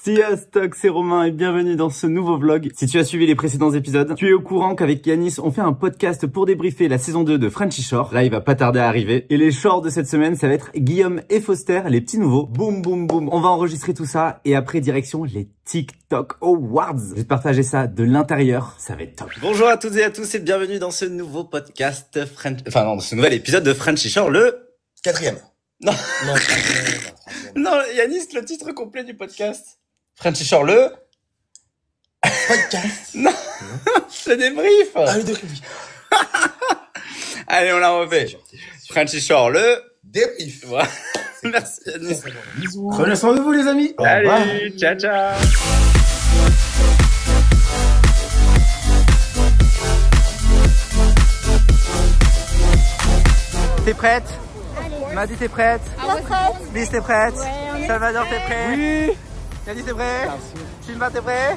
Sziasztok, c'est Romain et bienvenue dans ce nouveau vlog. Si tu as suivi les précédents épisodes, tu es au courant qu'avec Yanis, on fait un podcast pour débriefer la saison 2 de Frenchy Shore. Là, il va pas tarder à arriver. Et les shorts de cette semaine, ça va être Guillaume et Foster, les petits nouveaux. Boum, boum, boum. On va enregistrer tout ça et après, direction les TikTok Awards. Je vais te partager ça de l'intérieur, ça va être top. Bonjour à toutes et à tous et bienvenue dans ce nouveau podcast dans ce nouvel épisode de Frenchy Shore, le 4e. Non. Non, Non, Yanis, le titre complet du podcast. Frenchy Shore, le podcast. Non, le débrief. Ah, le débrief. Allez, on la refait. Frenchy Shore, le Débrief. voilà. Merci Yanis. Bisous. Prenez soin de vous les amis. Allez, ciao ciao. T'es prête? Madi, t'es prête? Lise, t'es prête? Ouais, Salvador, t'es prêt? Oui. Yannis, t'es prêt? Sylvain, t'es prêt?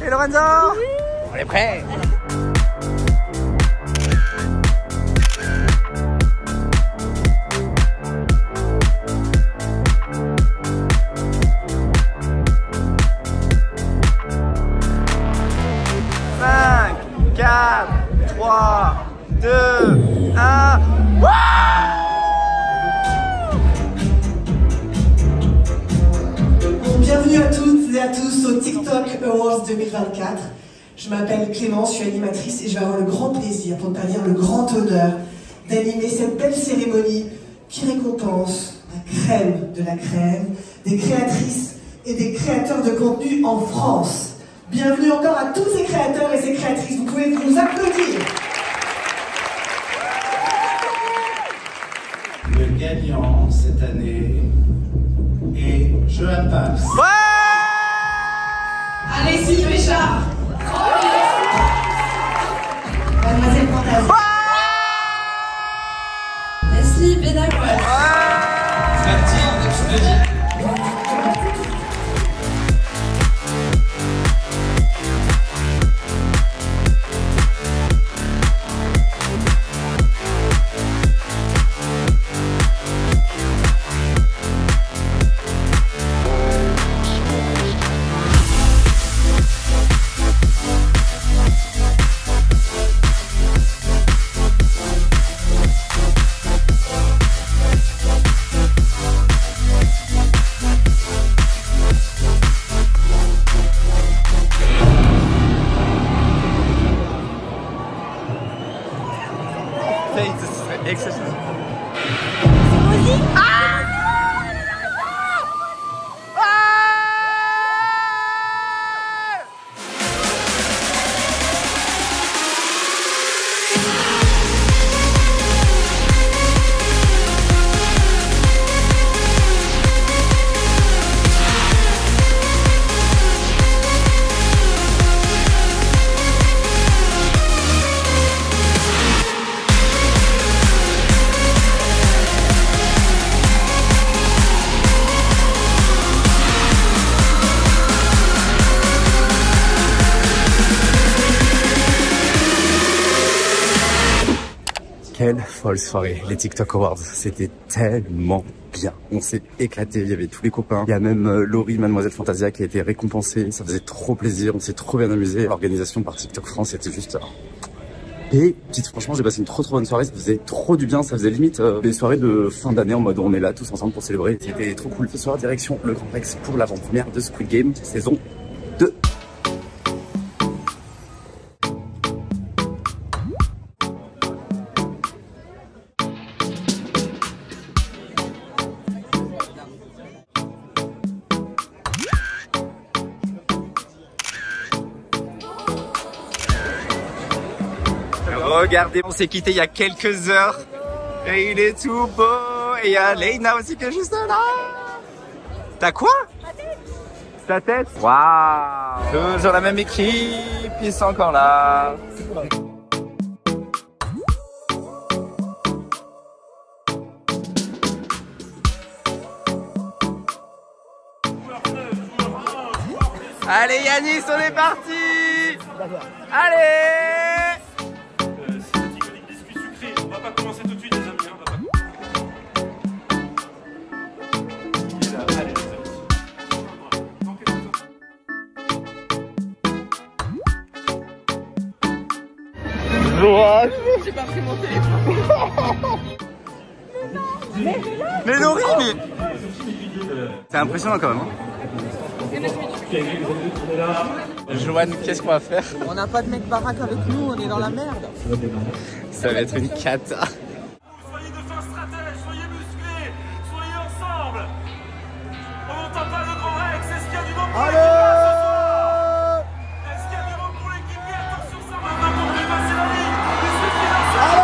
Et Lorenzo? Oui. On est prêts. Cinq, 4, 3, 2, 1. Bienvenue à toutes et à tous au TikTok Awards 2024. Je m'appelle Clémence, je suis animatrice et je vais avoir le grand plaisir, pour ne pas dire le grand honneur, d'animer cette belle cérémonie qui récompense la crème de la crème des créatrices et des créateurs de contenu en France. Bienvenue encore à tous ces créateurs et ces créatrices, vous pouvez vous applaudir. Le gagnant cette année est Johan Paps. Ouais. Allez, Sylvain Béchard. Mademoiselle Fantasy. Leslie Bénac. Exceptionnel. Quelle folle soirée, les TikTok Awards, c'était tellement bien. On s'est éclaté, il y avait tous les copains. Il y a même Laurie, Mademoiselle Fantasia qui a été récompensée. Ça faisait trop plaisir, on s'est trop bien amusé. L'organisation par TikTok France était juste petite. Franchement, j'ai passé une trop bonne soirée. Ça faisait trop du bien, ça faisait limite des soirées de fin d'année en mode on est là tous ensemble pour célébrer. C'était trop cool. Ce soir, direction le Grand Rex pour l'avant-première de Squid Game saison 2. Regardez, on s'est quitté il y a quelques heures et il est tout beau. Et il y a Leïna aussi qui est juste là. T'as quoi? Ta tête. Waouh. Toujours la même équipe, ils sont encore là. Allez Yanis, on est parti. Allez. On va pas commencer tout de suite les amis, hein, on va pas... Il est là, allez les amis. j'ai pas pris mon téléphone. Mais Laurie, mais... C'est impressionnant quand même. Joanne, qu'est-ce qu'on va faire? On n'a pas de mec baraque avec nous, on est dans la merde. Ça va être une cata. Soyez de fins stratèges, soyez musclés, soyez ensemble. On n'entend pas le grand Rex, est-ce qu'il y a du monde pour l'équipe ce soir? Est-ce qu'il y a du monde pour l'équipe? Attention, ça maintenant pour dépasser la ligne. Il suffit d'un seul.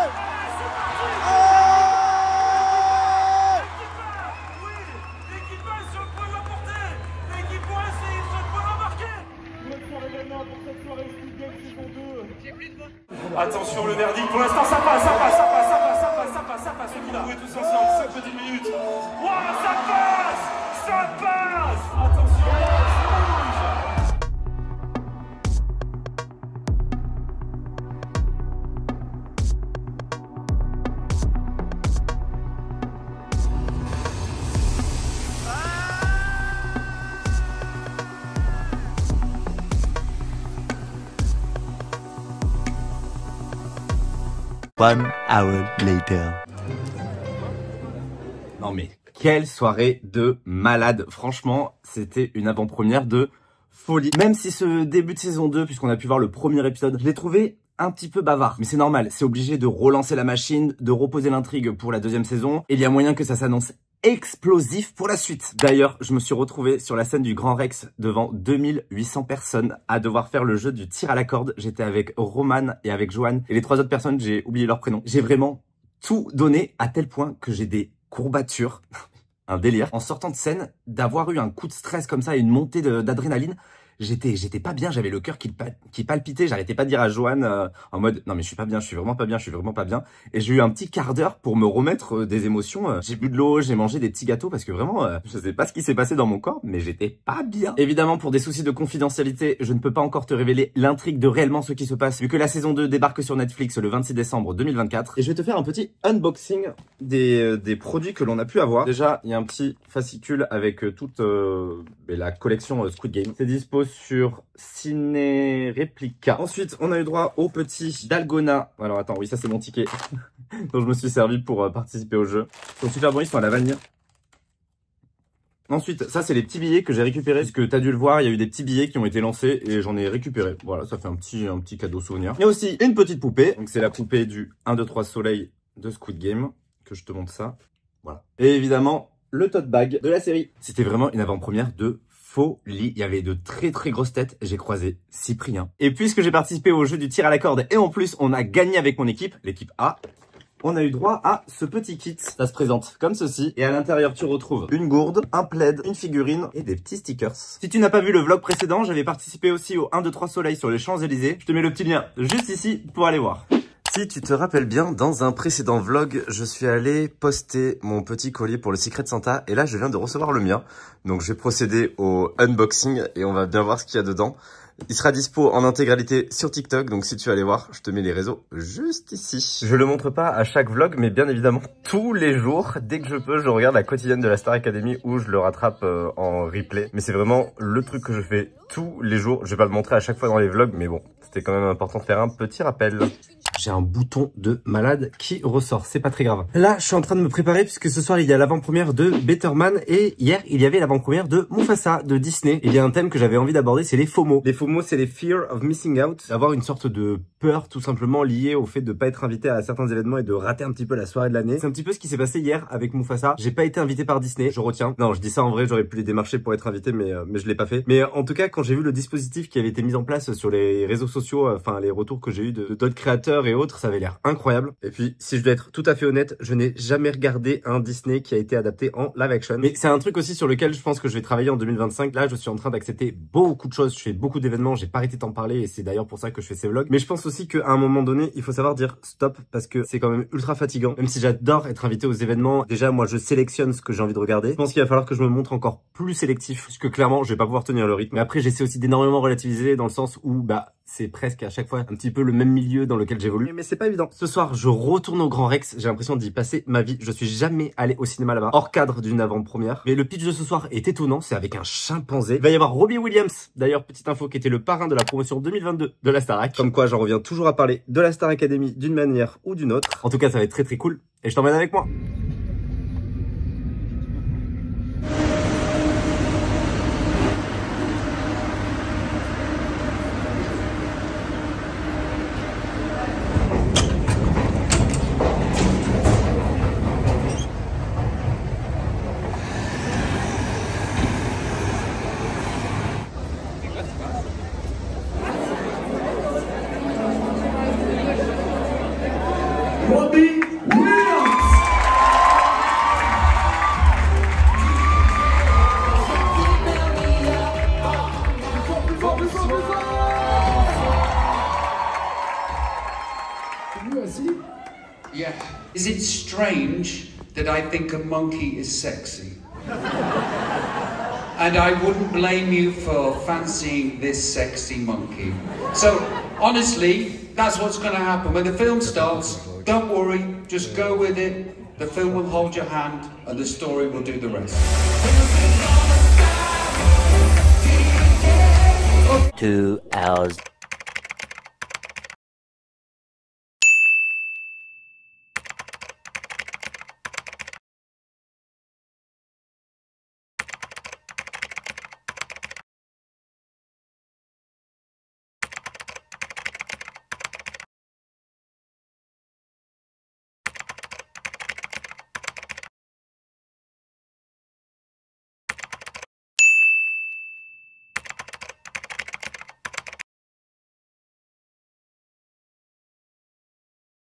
Allez, c'est parti. Oui, l'équipe A est sur le point de l'emporter. L'équipe A est sur le point d'embarquer. Attention, le verdict, pour l'instant ça passe, ça passe, on va jouer tous ensemble, 5 petites minutes. Ouah, ça passe. Attention, One hour later. Non mais quelle soirée de malade. Franchement, c'était une avant-première de folie. Même si ce début de saison 2, puisqu'on a pu voir le premier épisode, je l'ai trouvé un petit peu bavard. Mais c'est normal, c'est obligé de relancer la machine, de reposer l'intrigue pour la deuxième saison. Et il y a moyen que ça s'annonce explosif pour la suite. D'ailleurs, je me suis retrouvé sur la scène du Grand Rex devant 2800 personnes à devoir faire le jeu du tir à la corde. J'étais avec Roman et avec Joanne et les 3 autres personnes, j'ai oublié leur prénom. J'ai vraiment tout donné à tel point que j'ai des courbatures. Un délire. En sortant de scène, d'avoir eu un coup de stress comme ça et une montée d'adrénaline, j'étais pas bien, j'avais le cœur qui palpitait, j'arrêtais pas de dire à Joanne en mode non mais je suis pas bien, je suis vraiment pas bien, je suis vraiment pas bien. Et j'ai eu un petit quart d'heure pour me remettre des émotions. J'ai bu de l'eau, j'ai mangé des petits gâteaux parce que vraiment je sais pas ce qui s'est passé dans mon corps, mais j'étais pas bien. Évidemment, pour des soucis de confidentialité, je ne peux pas encore te révéler l'intrigue de réellement ce qui se passe vu que la saison 2 débarque sur Netflix le 26 décembre 2024. Et je vais te faire un petit unboxing des produits que l'on a pu avoir. Déjà, il y a un petit fascicule avec toute la collection Squid Game. C'est dispo sur Ciné Réplica. Ensuite, on a eu droit au petit Dalgona. Alors attends, oui, ça c'est mon ticket dont je me suis servi pour participer au jeu. Ils sont super bons, ils sont à la vanille. Ensuite, ça c'est les petits billets que j'ai récupérés. Parce que t'as dû le voir, il y a eu des petits billets qui ont été lancés et j'en ai récupéré. Voilà, ça fait un petit cadeau souvenir. Il y a aussi une petite poupée. Donc c'est la poupée du 1, 2, 3 soleil de Squid Game. Que je te montre ça. Voilà. Et évidemment, le tote bag de la série. C'était vraiment une avant-première de folie. Il y avait de très grosses têtes. J'ai croisé Cyprien. Et puisque j'ai participé au jeu du tir à la corde et en plus on a gagné avec mon équipe, l'équipe A, on a eu droit à ce petit kit. Ça se présente comme ceci. Et à l'intérieur, tu retrouves une gourde, un plaid, une figurine et des petits stickers. Si tu n'as pas vu le vlog précédent, j'avais participé aussi au 1, 2, 3 soleil sur les Champs-Élysées. Je te mets le petit lien juste ici pour aller voir. Si tu te rappelles bien, dans un précédent vlog, je suis allé poster mon petit collier pour le Secret Santa et là, je viens de recevoir le mien. Donc, je vais procéder au unboxing et on va bien voir ce qu'il y a dedans. Il sera dispo en intégralité sur TikTok, donc si tu veux aller voir, je te mets les réseaux juste ici. Je le montre pas à chaque vlog, mais bien évidemment tous les jours, dès que je peux, je regarde la quotidienne de la Star Academy où je le rattrape en replay. Mais c'est vraiment le truc que je fais tous les jours. Je vais pas le montrer à chaque fois dans les vlogs, mais bon, c'était quand même important de faire un petit rappel. J'ai un bouton de malade qui ressort, c'est pas très grave. Là, je suis en train de me préparer puisque ce soir, il y a l'avant-première de Better Man et hier, il y avait l'avant-première de Mufasa de Disney. Il y a un thème que j'avais envie d'aborder, c'est les FOMO. Les FOMO, c'est les Fear of Missing Out. Avoir une sorte de peur tout simplement liée au fait de pas être invité à certains événements et de rater un petit peu la soirée de l'année. C'est un petit peu ce qui s'est passé hier avec Mufasa. J'ai pas été invité par Disney, je retiens. Non, je dis ça en vrai, j'aurais pu les démarcher pour être invité, mais je l'ai pas fait. Mais en tout cas, quand j'ai vu le dispositif qui avait été mis en place sur les réseaux sociaux, enfin les retours que j'ai eu de d'autres créateurs et autres, ça avait l'air incroyable. Et puis, si je dois être tout à fait honnête, je n'ai jamais regardé un Disney qui a été adapté en live action. Mais c'est un truc aussi sur lequel je pense que je vais travailler en 2025. Là, je suis en train d'accepter beaucoup de choses. Je fais beaucoup d'événements. J'ai pas arrêté d'en parler et c'est d'ailleurs pour ça que je fais ces vlogs. Mais je pense aussi qu'à un moment donné, il faut savoir dire stop parce que c'est quand même ultra fatigant. Même si j'adore être invité aux événements, déjà, moi, je sélectionne ce que j'ai envie de regarder. Je pense qu'il va falloir que je me montre encore plus sélectif parce que clairement, je vais pas pouvoir tenir le rythme. Mais après, j'essaie aussi d'énormément relativiser dans le sens où, c'est presque à chaque fois un petit peu le même milieu dans lequel j'évolue. Mais c'est pas évident. Ce soir, je retourne au Grand Rex. J'ai l'impression d'y passer ma vie. Je suis jamais allé au cinéma là-bas, hors cadre d'une avant-première. Mais le pitch de ce soir est étonnant. C'est avec un chimpanzé. Il va y avoir Robbie Williams. D'ailleurs, petite info, qui était le parrain de la promotion 2022 de la Starac. Comme quoi, j'en reviens toujours à parler de la Star Academy d'une manière ou d'une autre. En tout cas, ça va être très très cool. Et je t'emmène avec moi. Robbie Williams. Yeah. Is it strange that I think a monkey is sexy? And I wouldn't blame you for fancying this sexy monkey. So, honestly, that's what's going to happen. When the film starts, don't worry, just go with it. The film will hold your hand and the story will do the rest. 2 hours